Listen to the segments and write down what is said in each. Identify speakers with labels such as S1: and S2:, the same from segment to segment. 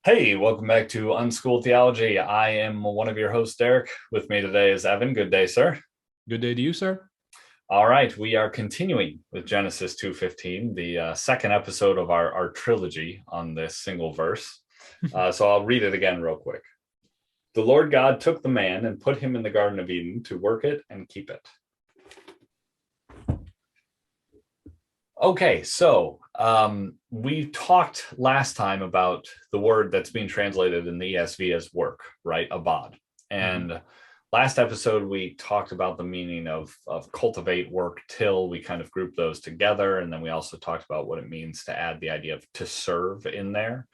S1: Hey, welcome back to Unschooled Theology. I am one of your hosts, Derick. With me today is Evan. Good day, sir.
S2: Good day to you, sir.
S1: All right, we are continuing with Genesis 2:15, the second episode of our trilogy on this single verse. So I'll read it again real quick. The Lord God took the man and put him in the Garden of Eden to work it and keep it. Okay, so we talked last time about the word that's being translated in the ESV as work, right? Abad. And last episode, we talked about the meaning of cultivate, work, till. We kind of grouped those together. And then we also talked about what it means to add the idea of to serve in there,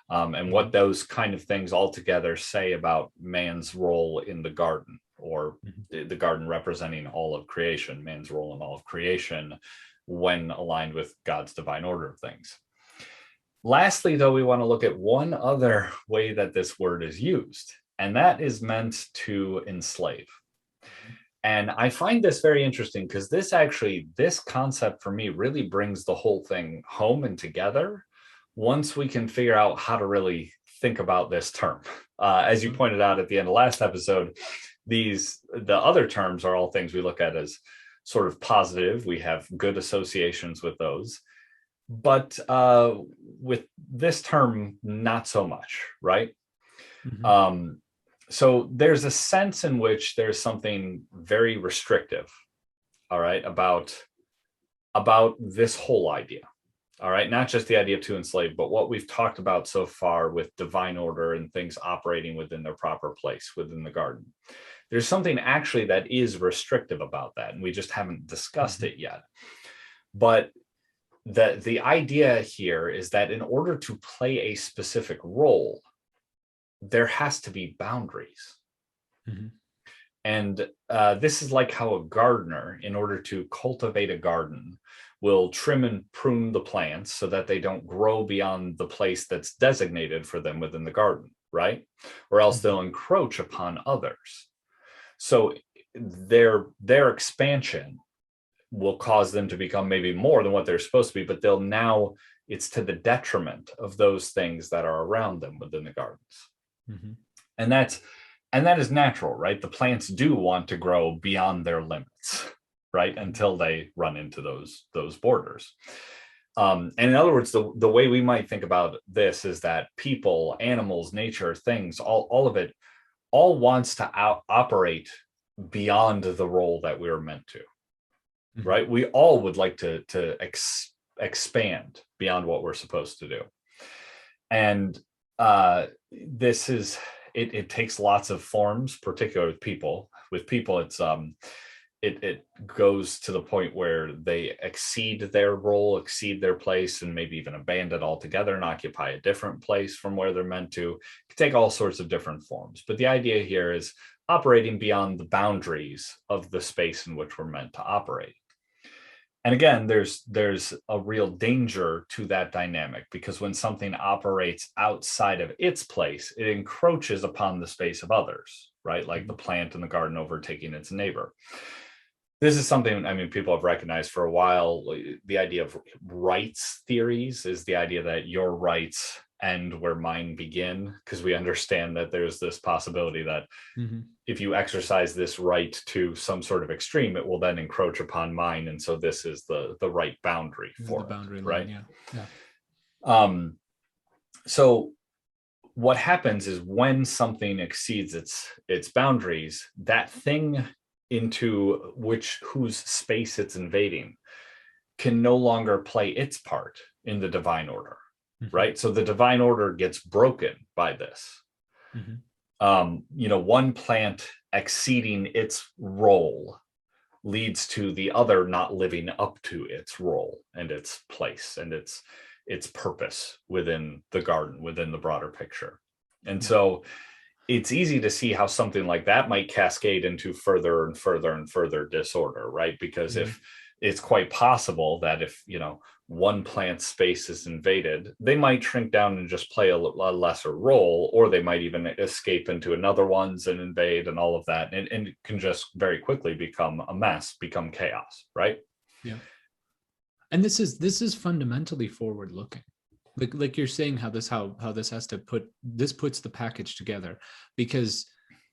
S1: and what those kind of things altogether say about man's role in the garden, or the garden representing all of creation, man's role in all of creation when aligned with God's divine order of things. Lastly, though, we want to look at one other way that this word is used, and that is meant to enslave. And I find this very interesting because this concept for me really brings the whole thing home and together once we can figure out how to really think about this term. As you pointed out at the end of last episode, the other terms are all things we look at as sort of positive. We have good associations with those. But with this term, not so much, right? So there's a sense in which there's something very restrictive, all right, about this whole idea, all right? Not just the idea of to enslave, but what we've talked about so far with divine order and things operating within their proper place within the garden. There's something actually that is restrictive about that, and we just haven't discussed it yet. But the idea here is that in order to play a specific role, there has to be boundaries. And this is like how a gardener, in order to cultivate a garden, will trim and prune the plants so that they don't grow beyond the place that's designated for them within the garden, right? Or else they'll encroach upon others. So their expansion will cause them to become maybe more than what they're supposed to be, but it's to the detriment of those things that are around them within the gardens. And that is natural, right? The plants do want to grow beyond their limits, right? Until they run into those borders. And in other words, the way we might think about this is that people, animals, nature, things, all of it, all wants to operate beyond the role that we were meant to, right? We all would like to expand beyond what we're supposed to do. And it takes lots of forms, particularly with people. With people, it goes to the point where they exceed their role, exceed their place, and maybe even abandon altogether and occupy a different place from where they're meant to. It can take all sorts of different forms. But the idea here is operating beyond the boundaries of the space in which we're meant to operate. And again, there's a real danger to that dynamic, because when something operates outside of its place, it encroaches upon the space of others, right? Like the plant in the garden overtaking its neighbor. This is something, I mean, people have recognized for a while. The idea of rights theories is the idea that your rights end where mine begin, because we understand that there's this possibility that if you exercise this right to some sort of extreme, it will then encroach upon mine. And so this is the right boundary for
S2: the boundary
S1: it,
S2: line,
S1: right?
S2: Yeah.
S1: So what happens is when something exceeds its boundaries, that thing into whose space it's invading can no longer play its part in the divine order, right? So the divine order gets broken by this. One plant exceeding its role leads to the other not living up to its role and its place and its purpose within the garden, within the broader picture. And so it's easy to see how something like that might cascade into further and further and further disorder, right? Because if it's quite possible that if, one plant space is invaded, they might shrink down and just play a lesser role, or they might even escape into another one's and invade and all of that. And it can just very quickly become a mess, become chaos, right?
S2: Yeah. And this is fundamentally forward looking. Like you're saying how this has to puts the package together, because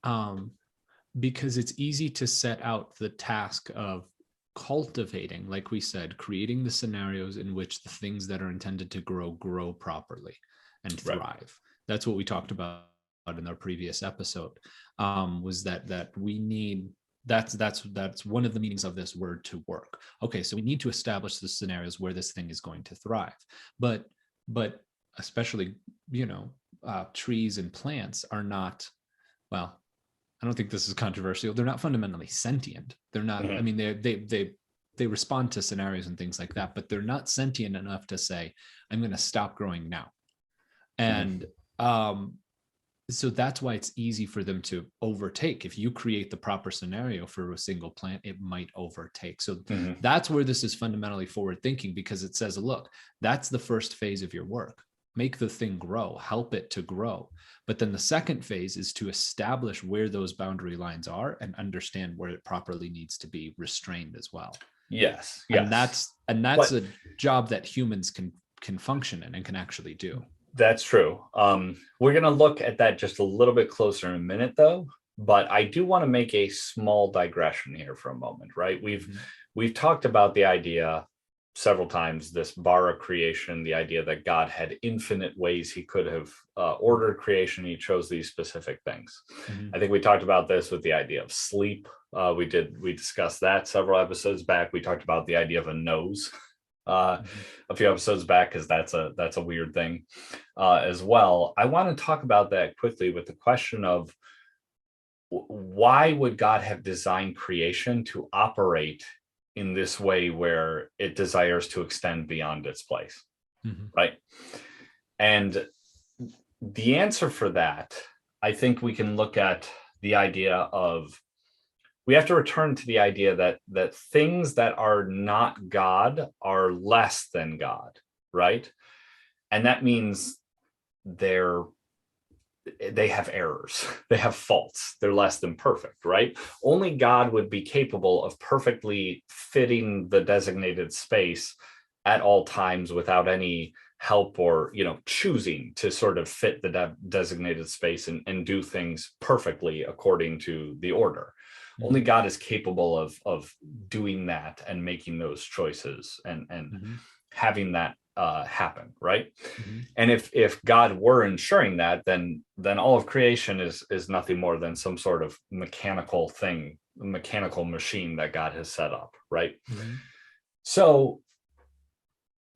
S2: it's easy to set out the task of cultivating, like we said, creating the scenarios in which the things that are intended to grow properly and thrive. Right. That's what we talked about in our previous episode, was that we need, that's one of the meanings of this word, to work. Okay, so we need to establish the scenarios where this thing is going to thrive, but especially, trees and plants are not, well, I don't think this is controversial, they're not fundamentally sentient. They're not, I mean, they respond to scenarios and things like that, but they're not sentient enough to say, I'm going to stop growing now. And so that's why it's easy for them to overtake. If you create the proper scenario for a single plant, it might overtake. So that's where this is fundamentally forward thinking, because it says, look, that's the first phase of your work. Make the thing grow, help it to grow. But then the second phase is to establish where those boundary lines are and understand where it properly needs to be restrained as well.
S1: Yes.
S2: And that's a job that humans can function in and can actually do.
S1: That's true. We're going to look at that just a little bit closer in a minute, though. But I do want to make a small digression here for a moment, right? We've talked about the idea several times, this bara creation, the idea that God had infinite ways he could have ordered creation. He chose these specific things. I think we talked about this with the idea of sleep. We discussed that several episodes back. We talked about the idea of a nose a few episodes back, because that's a weird thing as well. I want to talk about that quickly with the question of, why would God have designed creation to operate in this way where it desires to extend beyond its place, right? And the answer for that, I think we can look at the idea of, we have to return to the idea that things that are not God are less than God, right? And that means they have errors, they have faults, they're less than perfect, right? Only God would be capable of perfectly fitting the designated space at all times without any help, or choosing to sort of fit the designated space and do things perfectly according to the order. Only God is capable of doing that and making those choices and having that happen, right? And if God were ensuring that, then all of creation is nothing more than some sort of mechanical thing, mechanical machine that God has set up, right? So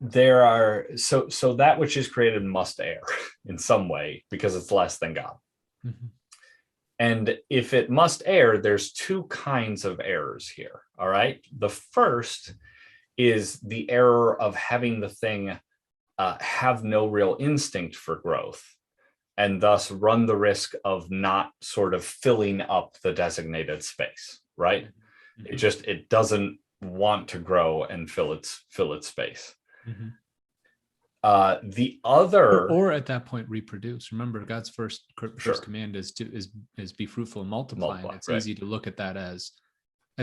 S1: so that which is created must err in some way, because it's less than God. And if it must err, there's two kinds of errors here. All right. The first is the error of having the thing have no real instinct for growth, and thus run the risk of not sort of filling up the designated space, right? It doesn't want to grow and fill its space. The other,
S2: or at that point reproduce. Remember, God's first command is be fruitful and multiply. And it's easy to look at that as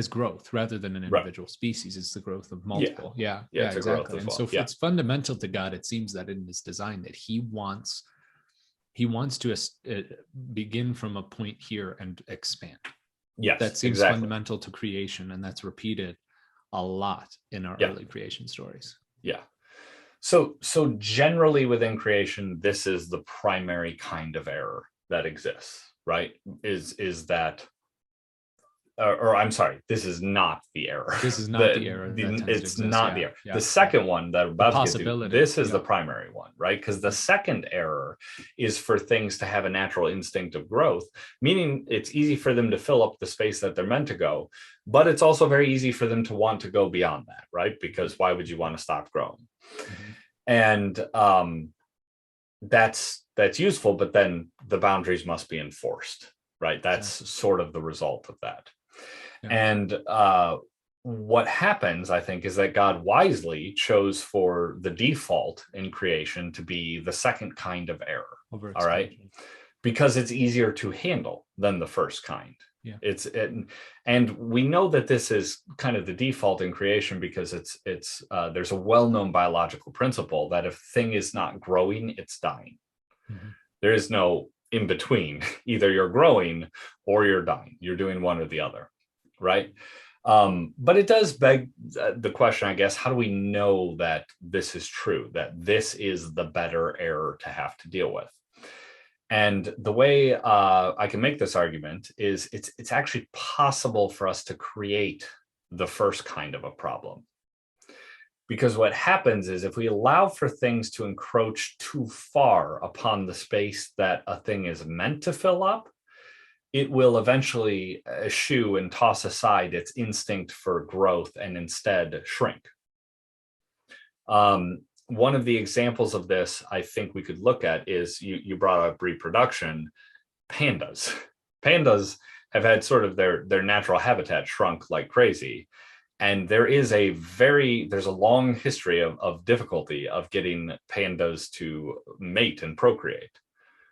S2: growth rather than an individual species. It's the growth of multiple. Yeah, exactly. And so it's fundamental to God, it seems, that in his design that he wants to begin from a point here and expand.
S1: Yes,
S2: that seems fundamental to creation, and that's repeated a lot in our early creation stories.
S1: Yeah. So generally within creation, this is the primary kind of error that exists, right? Is that, or I'm sorry, this is not the error.
S2: This is not the error.
S1: It's not the error. The second one that I'm about to get to, this is the primary one, right? Because the second error is for things to have a natural instinct of growth, meaning it's easy for them to fill up the space that they're meant to go, but it's also very easy for them to want to go beyond that, right? Because why would you want to stop growing? And that's useful, but then the boundaries must be enforced, right? That's sort of the result of that. And what happens, I think, is that God wisely chose for the default in creation to be the second kind of error. All right, because it's easier to handle than the first kind.
S2: Yeah.
S1: And we know that this is kind of the default in creation because there's a well-known biological principle that if a thing is not growing, it's dying.
S2: Mm-hmm.
S1: There is no in between. Either you're growing or you're dying. You're doing one or the other, right? But it does beg the question, I guess, how do we know that this is true, that this is the better error to have to deal with? And the way I can make this argument is it's actually possible for us to create the first kind of a problem. Because what happens is if we allow for things to encroach too far upon the space that a thing is meant to fill up, it will eventually eschew and toss aside its instinct for growth and instead shrink. One of the examples of this I think we could look at is you brought up reproduction. Pandas. Pandas have had sort of their natural habitat shrunk like crazy. And there's a long history of difficulty of getting pandas to mate and procreate.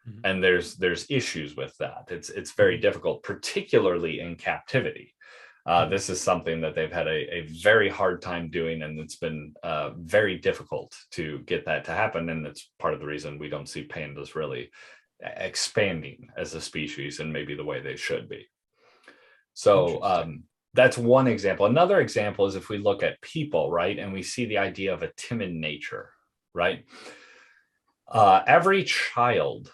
S1: Mm-hmm. And there's issues with that. It's very difficult, particularly in captivity. This is something that they've had a very hard time doing, and it's been very difficult to get that to happen. And it's part of the reason we don't see pandas really expanding as a species in maybe the way they should be. So that's one example. Another example is if we look at people, right, and we see the idea of a timid nature, right? Every child,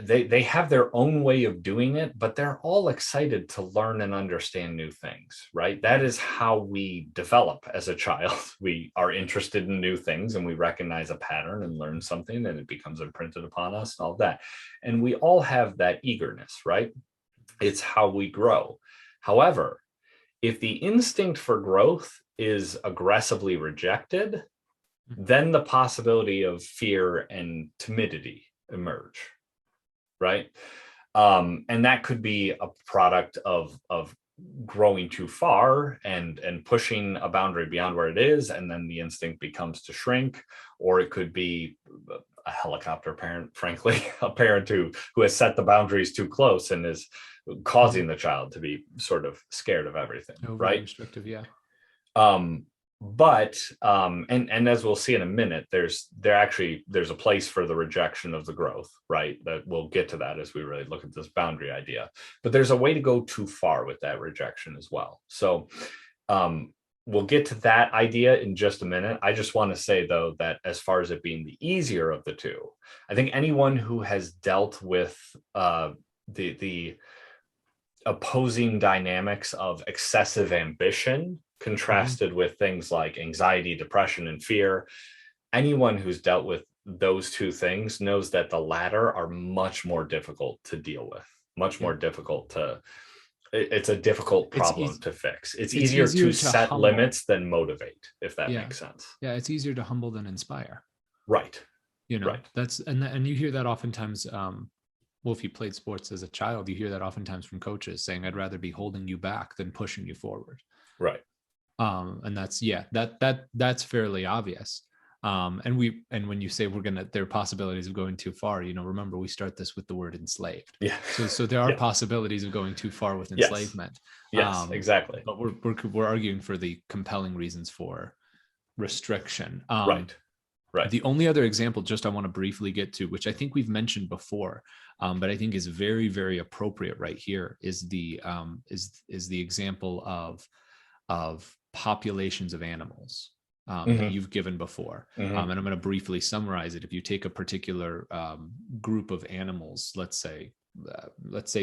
S1: they have their own way of doing it, but they're all excited to learn and understand new things, right? That is how we develop as a child. We are interested in new things and we recognize a pattern and learn something and it becomes imprinted upon us and all that. And we all have that eagerness, right? It's how we grow. However, if the instinct for growth is aggressively rejected, then the possibility of fear and timidity emerge, right? And that could be a product of growing too far and pushing a boundary beyond where it is, and then the instinct becomes to shrink. Or it could be a helicopter parent, frankly, a parent who has set the boundaries too close and is causing the child to be sort of scared of everything, right?
S2: Restrictive, yeah.
S1: But and as we'll see in a minute, there's a place for the rejection of the growth, right? That we'll get to that as we really look at this boundary idea. But there's a way to go too far with that rejection as well. So we'll get to that idea in just a minute. I just want to say, though, that as far as it being the easier of the two, I think anyone who has dealt with the opposing dynamics of excessive ambition contrasted with things like anxiety, depression, and fear, anyone who's dealt with those two things knows that the latter are much more difficult to deal with, much more difficult to, it's a difficult problem to fix. It's easier to set limits than motivate, if that makes sense.
S2: Yeah, it's easier to humble than inspire.
S1: Right.
S2: You know, that's, and you hear that oftentimes, well, if you played sports as a child, you hear that oftentimes from coaches saying, I'd rather be holding you back than pushing you forward.
S1: Right.
S2: And that's fairly obvious. And when you say there are possibilities of going too far, you know, remember we start this with the word enslaved.
S1: Yeah.
S2: So there are possibilities of going too far with enslavement.
S1: Yes, exactly.
S2: But we're arguing for the compelling reasons for restriction.
S1: Right.
S2: The only other example just I want to briefly get to, which I think we've mentioned before, but I think is very, very appropriate right here, is the example of populations of animals that you've given before. And I'm going to briefly summarize it. If you take a particular group of animals, let's say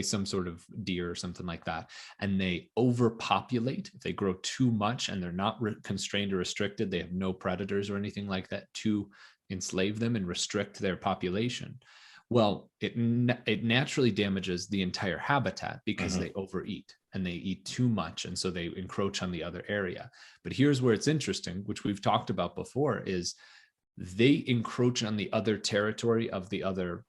S2: some sort of deer or something like that, and they overpopulate, if they grow too much and they're not constrained or restricted, they have no predators or anything like that to enslave them and restrict their population. Well, it naturally damages the entire habitat because they overeat and they eat too much. And so they encroach on the other area. But here's where it's interesting, which we've talked about before, is they encroach on the other territory of the other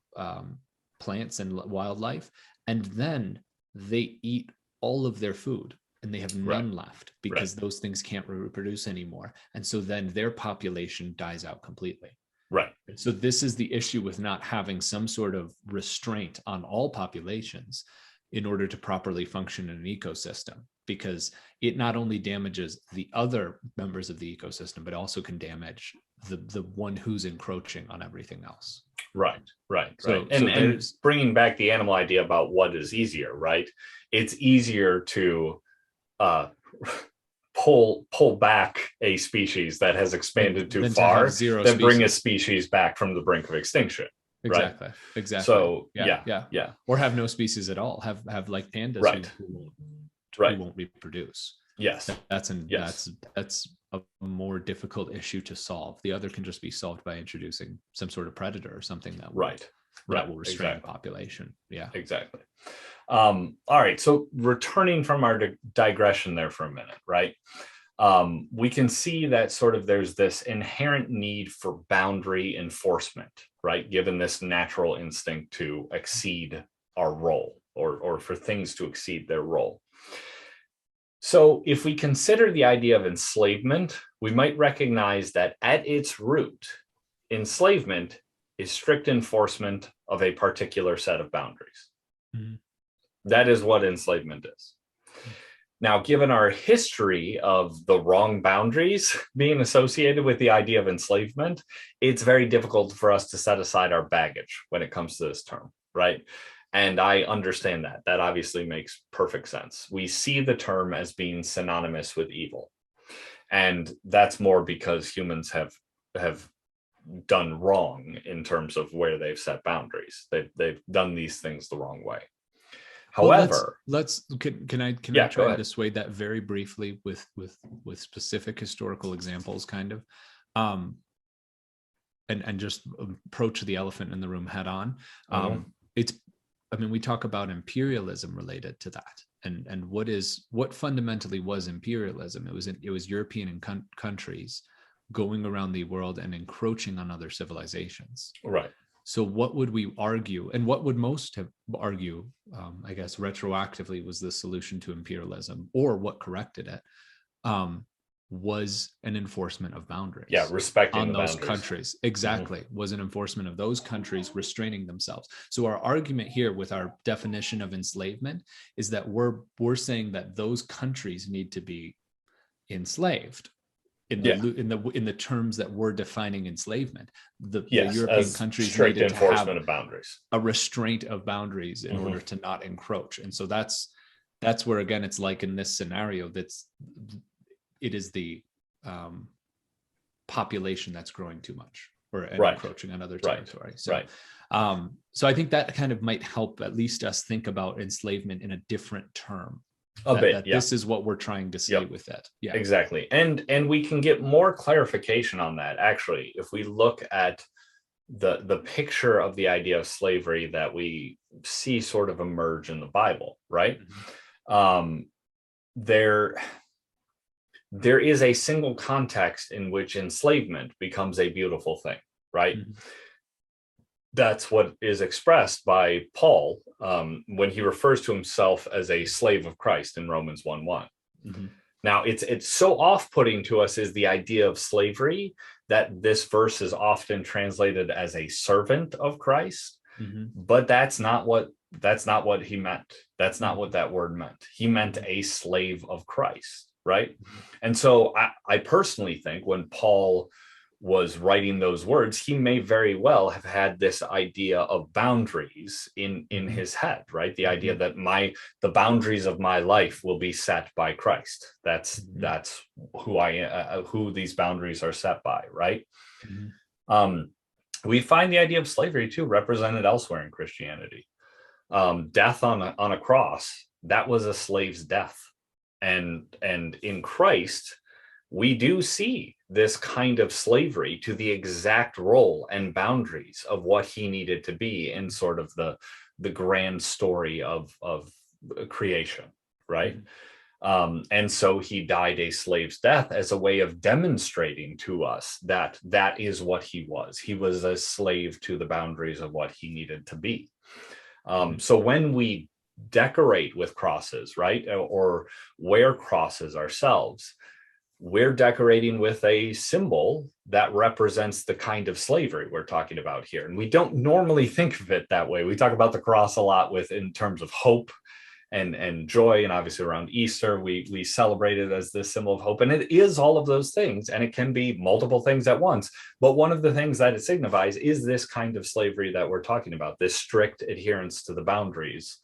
S2: plants and wildlife. And then they eat all of their food and they have none left because those things can't reproduce anymore. And so then their population dies out completely.
S1: Right.
S2: So this is the issue with not having some sort of restraint on all populations. in order to properly function in an ecosystem, because it not only damages the other members of the ecosystem, but also can damage the one who's encroaching on everything else.
S1: Right.
S2: So
S1: And bringing back the animal idea about what is easier, right? It's easier to pull back a species that has expanded too far than bring a species back from the brink of extinction.
S2: Exactly.
S1: Right?
S2: Exactly.
S1: So yeah.
S2: Or have no species at all. Have like pandas
S1: right.
S2: who won't reproduce.
S1: Yes.
S2: That's a more difficult issue to solve. The other can just be solved by introducing some sort of predator or something that will restrain the population. Yeah.
S1: Exactly. All right. So returning from our digression there for a minute, right? We can see that sort of there's this inherent need for boundary enforcement, right? Given this natural instinct to exceed our role, or for things to exceed their role. So if we consider the idea of enslavement, we might recognize that at its root, enslavement is strict enforcement of a particular set of boundaries.
S2: Mm-hmm.
S1: That is what enslavement is. Now, given our history of the wrong boundaries being associated with the idea of enslavement, it's very difficult for us to set aside our baggage when it comes to this term, right? And I understand that. That obviously makes perfect sense. We see the term as being synonymous with evil. And that's more because humans have done wrong in terms of where they've set boundaries. They've done these things the wrong way. However,
S2: can I try to dissuade that very briefly with specific historical examples, kind of, and just approach the elephant in the room head on. We talk about imperialism related to that, and what fundamentally was imperialism? It was European countries going around the world and encroaching on other civilizations.
S1: Right.
S2: So what would we argue, and what would most have argue, I guess, retroactively was the solution to imperialism, or what corrected it, was an enforcement of boundaries.
S1: Yeah, respecting
S2: on those
S1: boundaries.
S2: Countries. Exactly. Mm-hmm. Was an enforcement of those countries restraining themselves. So our argument here with our definition of enslavement is that we're saying that those countries need to be enslaved. In the terms that we're defining enslavement, the European countries
S1: strict
S2: needed
S1: enforcement
S2: to have
S1: of boundaries,
S2: a restraint of boundaries in order to not encroach. And so that's where, again, it's like in this scenario, it is the population that's growing too much or encroaching on other territory. So, so I think that kind of might help at least us think about enslavement in a different term. This is what we're trying to say with it. Yeah,
S1: exactly. And we can get more clarification on that, actually, if we look at the picture of the idea of slavery that we see sort of emerge in the Bible, right? Mm-hmm. There is a single context in which enslavement becomes a beautiful thing, right? Mm-hmm. That's what is expressed by Paul when he refers to himself as a slave of Christ in Romans 1:1. Mm-hmm. Now, it's so off-putting to us is the idea of slavery that this verse is often translated as a servant of Christ, mm-hmm. but that's not what he meant. That's not what that word meant. He meant a slave of Christ, right? Mm-hmm. And so I personally think when Paul was writing those words, he may very well have had this idea of boundaries in his head, right? The idea that the boundaries of my life will be set by Christ. That's who these boundaries are set by, right? Mm-hmm. We find the idea of slavery too represented elsewhere in Christianity. Death on a cross, that was a slave's death, and in Christ, we do see this kind of slavery to the exact role and boundaries of what he needed to be in sort of the grand story of creation, right? Mm-hmm. And so he died a slave's death as a way of demonstrating to us that is what he was. He was a slave to the boundaries of what he needed to be. So when we decorate with crosses, right, or wear crosses ourselves, we're decorating with a symbol that represents the kind of slavery we're talking about here. And we don't normally think of it that way. We talk about the cross a lot in terms of hope and joy. And obviously around Easter, we celebrate it as this symbol of hope. And it is all of those things, and it can be multiple things at once. But one of the things that it signifies is this kind of slavery that we're talking about, this strict adherence to the boundaries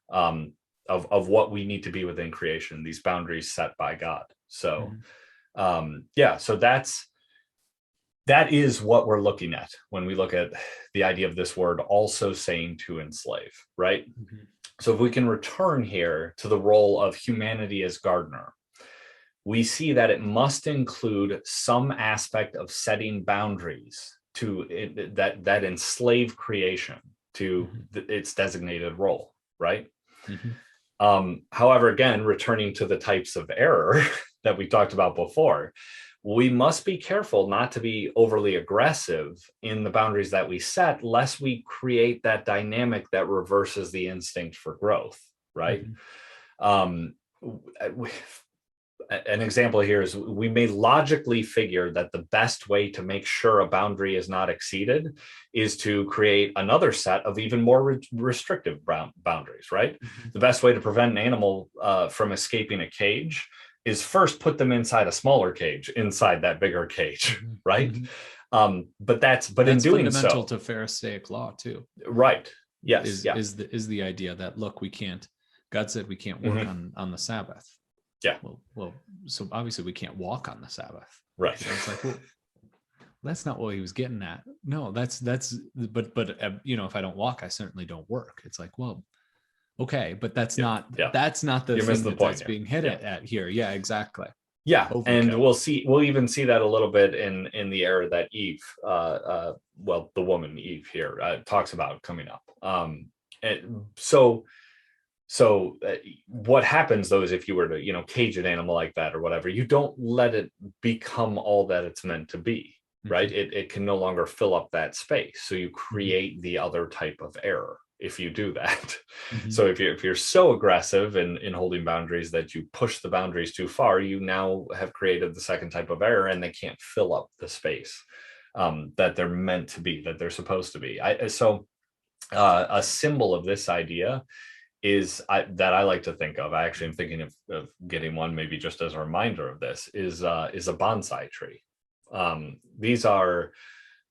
S1: of what we need to be within creation, these boundaries set by God. So so that is what we're looking at when we look at the idea of this word also saying to enslave, right? So if we can return here to the role of humanity as gardener, we see that it must include some aspect of setting boundaries to it, that enslave creation to its designated role, right? However, again, returning to the types of error that we talked about before, we must be careful not to be overly aggressive in the boundaries that we set, lest we create that dynamic that reverses the instinct for growth, right? An example here is we may logically figure that the best way to make sure a boundary is not exceeded is to create another set of even more restrictive boundaries, right? The best way to prevent an animal from escaping a cage is first put them inside a smaller cage, inside that bigger cage, right? But that's in doing
S2: fundamental
S1: so
S2: to Pharisaic law too,
S1: right? Yes,
S2: is the idea that, look, we can't. God said we can't work on the Sabbath.
S1: Yeah.
S2: Well, so obviously we can't walk on the Sabbath,
S1: right?
S2: So it's like, well, that's not what he was getting at. No, that's but if I don't walk, I certainly don't work. It's like, well, okay, but that's not the
S1: You're
S2: thing
S1: the point
S2: that's being hit at here. Yeah, exactly.
S1: Yeah,
S2: Overkill.
S1: And we'll even see that a little bit in the era that Eve, the woman Eve here talks about coming up. So what happens though is if you were to cage an animal like that or whatever, you don't let it become all that it's meant to be, right? It can no longer fill up that space. So you create the other type of error if you do that. So if you're so aggressive in holding boundaries that you push the boundaries too far, you now have created the second type of error, and they can't fill up the space that they're meant to be, that they're supposed to be. A symbol of this idea is that I like to think of. I actually am thinking of getting one, maybe just as a reminder of this, is a bonsai tree. These are,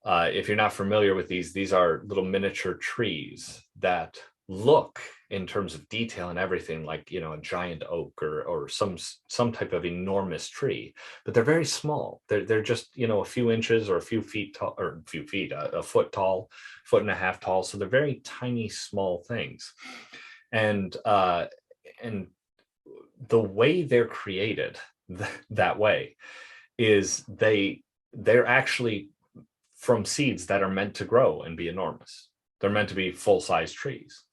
S1: if you're not familiar with these are little miniature trees that look, in terms of detail and everything, like a giant oak or some type of enormous tree, but they're very small. They're just a few inches or a few feet tall, or a few feet, a foot tall, foot and a half tall. So they're very tiny, small things. And the way they're created that way is they're actually from seeds that are meant to grow and be enormous. They're meant to be full-size trees.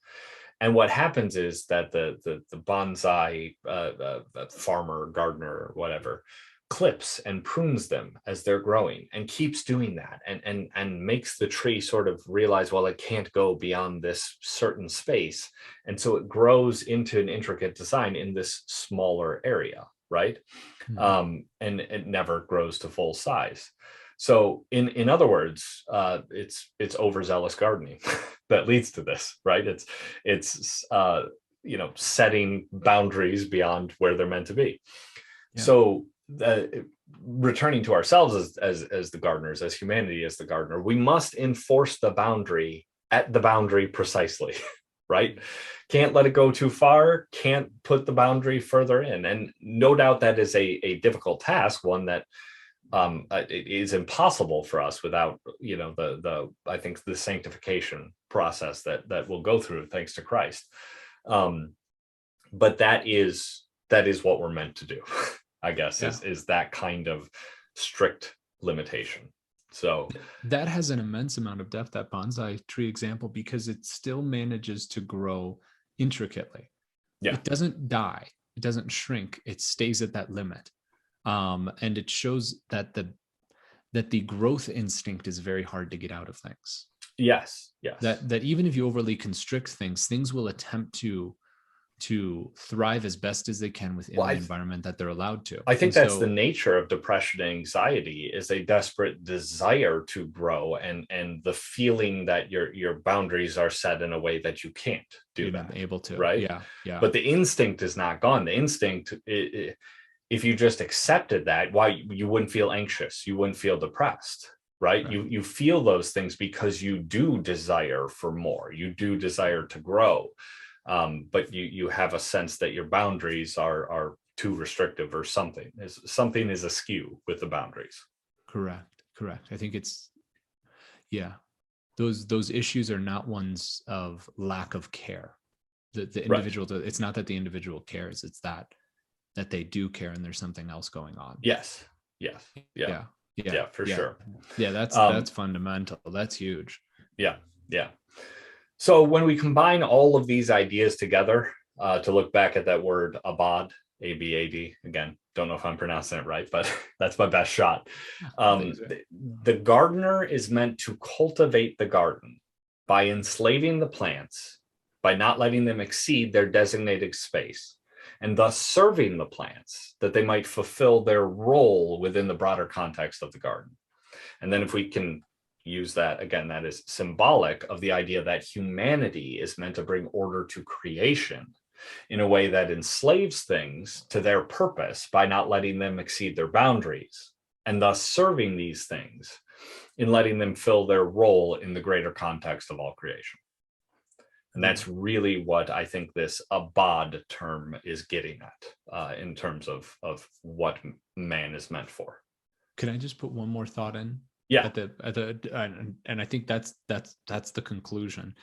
S1: And what happens is that the bonsai farmer, gardener, or whatever, clips and prunes them as they're growing, and keeps doing that, and makes the tree sort of realize, well, it can't go beyond this certain space, and so it grows into an intricate design in this smaller area, right? And it never grows to full size. So in other words, it's overzealous gardening that leads to this, right? It's setting boundaries beyond where they're meant to be. So returning to ourselves as the gardeners, as humanity as the gardener, we must enforce the boundary at the boundary precisely, right? Can't let it go too far, can't put the boundary further in. And no doubt that is a difficult task, one that it is impossible for us without I think the sanctification process that we'll go through thanks to Christ. But that is what we're meant to do. I guess is that kind of strict limitation. So
S2: that has an immense amount of depth, that bonsai tree example, because it still manages to grow intricately. It doesn't die, it doesn't shrink, it stays at that limit. And it shows that the growth instinct is very hard to get out of things.
S1: Yes.
S2: That even if you overly constrict things will attempt to to thrive as best as they can within the environment that they're allowed to.
S1: I think that's the nature of depression and anxiety, is a desperate desire to grow, and the feeling that your boundaries are set in a way that you can't do that.
S2: Able to,
S1: right?
S2: Yeah.
S1: But the instinct is not gone. The instinct, if you just accepted that, why you wouldn't feel anxious, you wouldn't feel depressed, right? You feel those things because you do desire for more, you do desire to grow. But you have a sense that your boundaries are too restrictive, or something is askew with the boundaries.
S2: Correct. I think it's, those issues are not ones of lack of care. The individual, it's not that the individual cares, it's that they do care, and there's something else going on.
S1: Yes. For sure.
S2: Yeah, that's fundamental. That's huge.
S1: Yeah. So when we combine all of these ideas together, to look back at that word abad, ABAD, again, don't know if I'm pronouncing it right, but that's my best shot. The gardener is meant to cultivate the garden by enslaving the plants, by not letting them exceed their designated space, and thus serving the plants that they might fulfill their role within the broader context of the garden. And then if we can use that again, that is symbolic of the idea that humanity is meant to bring order to creation in a way that enslaves things to their purpose by not letting them exceed their boundaries, and thus serving these things in letting them fill their role in the greater context of all creation. And that's really what I think this abad term is getting at, in terms of what man is meant for.
S2: Can I just put one more thought in?
S1: Yeah.
S2: And I think that's the conclusion.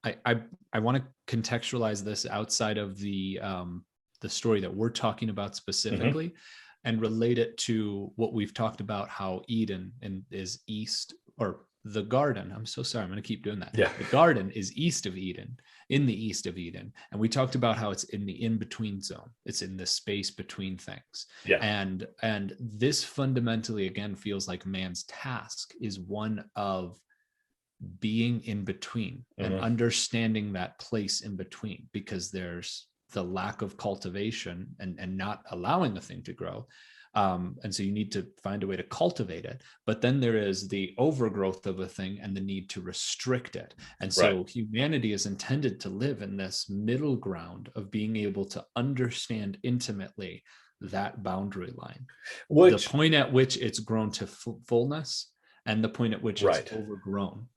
S2: I want to contextualize this outside of the story that we're talking about specifically, and relate it to what we've talked about, how Eden is east, or the garden. I'm so sorry. I'm going to keep doing that.
S1: Yeah.
S2: The garden is east of Eden, in the east of Eden. And we talked about how it's in the in-between zone. It's in the space between things.
S1: Yeah.
S2: And this fundamentally, again, feels like man's task is one of being in between, and understanding that place in between, because there's the lack of cultivation and not allowing a thing to grow. And so you need to find a way to cultivate it. But then there is the overgrowth of a thing and the need to restrict it. And so humanity is intended to live in this middle ground of being able to understand intimately that boundary line, the point at which it's grown to fullness, and the point at which it's overgrown.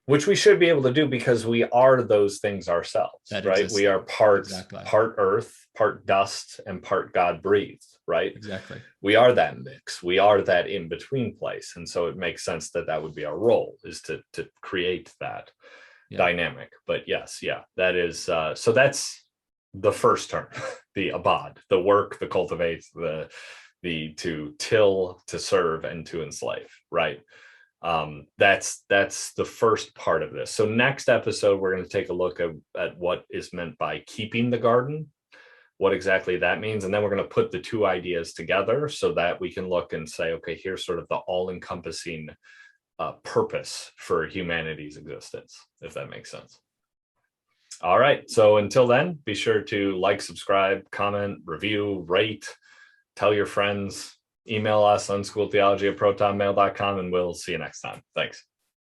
S1: Which we should be able to do, because we are those things ourselves, right? We are part earth, part dust, and part God breathed, right?
S2: Exactly.
S1: We are that mix. We are that in-between place. And so it makes sense that would be our role, is to create that dynamic. But yes, that is, so that's the first term, the abad, the work, the cultivate, the to till, to serve, and to enslave, right? That's the first part of this. So next episode, we're going to take a look at what is meant by keeping the garden, what exactly that means. And then we're going to put the two ideas together so that we can look and say, okay, here's sort of the all-encompassing purpose for humanity's existence, if that makes sense. All right. So until then, be sure to like, subscribe, comment, review, rate, tell your friends. Email us unschooltheology@protonmail.com, and we'll see you next time. Thanks.